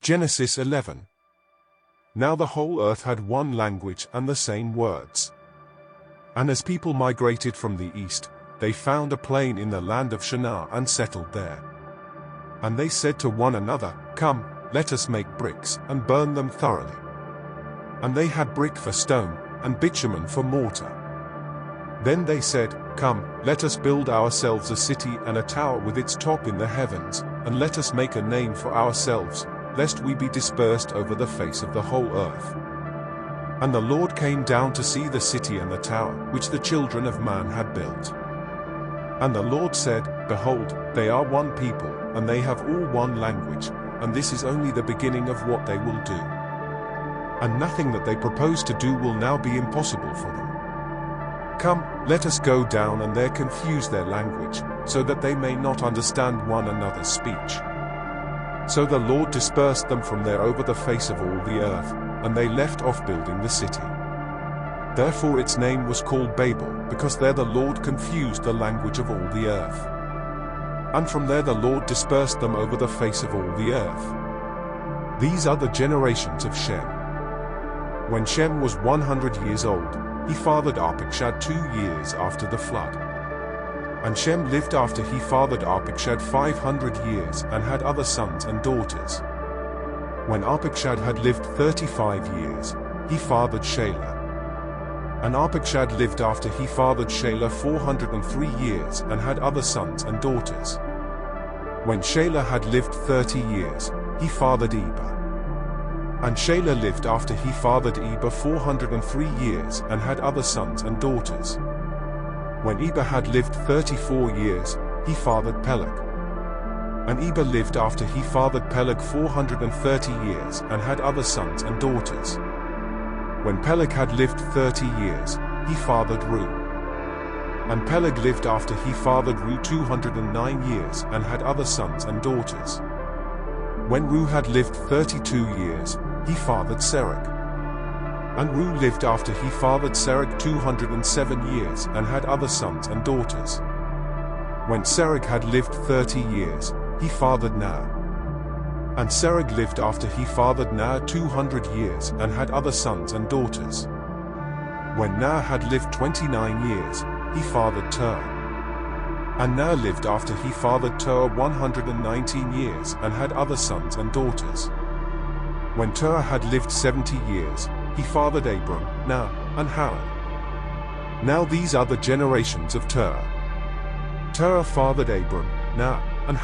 Genesis 11. Now the whole earth had one language and the same words. And as people migrated from the east, they found a plain in the land of Shinar and settled there. And they said to one another, "Come, let us make bricks and burn them thoroughly." And they had brick for stone, and bitumen for mortar. Then they said, "Come, let us build ourselves a city and a tower with its top in the heavens, and let us make a name for ourselves, lest we be dispersed over the face of the whole earth." And the Lord came down to see the city and the tower, which the children of man had built. And the Lord said, "Behold, they are one people, and they have all one language, and this is only the beginning of what they will do. And nothing that they propose to do will now be impossible for them. Come, let us go down and there confuse their language, so that they may not understand one another's speech." So the Lord dispersed them from there over the face of all the earth, and they left off building the city. Therefore its name was called Babel, because there the Lord confused the language of all the earth. And from there the Lord dispersed them over the face of all the earth. These are the generations of Shem. When Shem was 100 years old, he fathered Arpachshad 2 years after the flood. And Shem lived after he fathered Arpachshad 500 years and had other sons and daughters. When Arpachshad had lived 35 years, he fathered Shelah. And Arpachshad lived after he fathered Shelah 403 years and had other sons and daughters. When Shelah had lived 30 years, he fathered Eber. And Shelah lived after he fathered Eber 403 years and had other sons and daughters. When Eber had lived 34 years, he fathered Peleg. And Eber lived after he fathered Peleg 430 years and had other sons and daughters. When Peleg had lived 30 years, he fathered Reu. And Peleg lived after he fathered Reu 209 years and had other sons and daughters. When Reu had lived 32 years, he fathered Serug. And Reu lived after he fathered Serug 207 years and had other sons and daughters. When Serug had lived 30 years, he fathered Ner. And Serug lived after he fathered Ner 200 years and had other sons and daughters. When Ner had lived 29 years, he fathered Terah. And Ner lived after he fathered Terah 119 years and had other sons and daughters. When Terah had lived 70 years, he fathered Abram, Ner, and Haran. Now these are the generations of Terah. Terah fathered Abram, Ner, and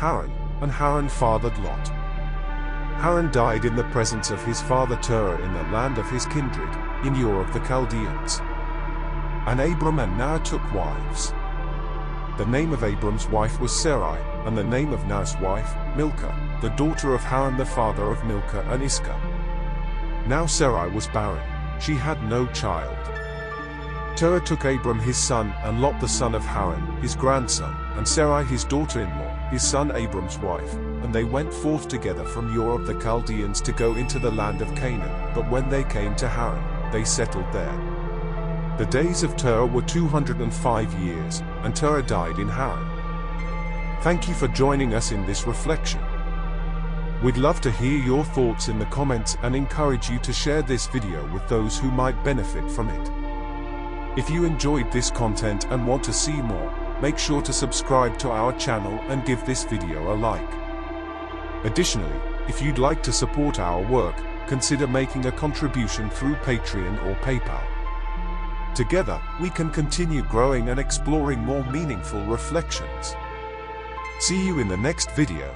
Haran fathered Lot. Haran died in the presence of his father Terah in the land of his kindred, in Ur of the Chaldeans. And Abram and Ner took wives. The name of Abram's wife was Sarai, and the name of Ner's wife, Milcah, the daughter of Haran the father of Milcah and Iscah. Now Sarai was barren, she had no child. Terah took Abram his son, and Lot the son of Haran, his grandson, and Sarai his daughter-in-law, his son Abram's wife, and they went forth together from Ur of the Chaldeans to go into the land of Canaan, but when they came to Haran, they settled there. The days of Terah were 205 years, and Terah died in Haran. Thank you for joining us in this reflection. We'd love to hear your thoughts in the comments and encourage you to share this video with those who might benefit from it. If you enjoyed this content and want to see more, make sure to subscribe to our channel and give this video a like. Additionally, if you'd like to support our work, consider making a contribution through Patreon or PayPal. Together, we can continue growing and exploring more meaningful reflections. See you in the next video.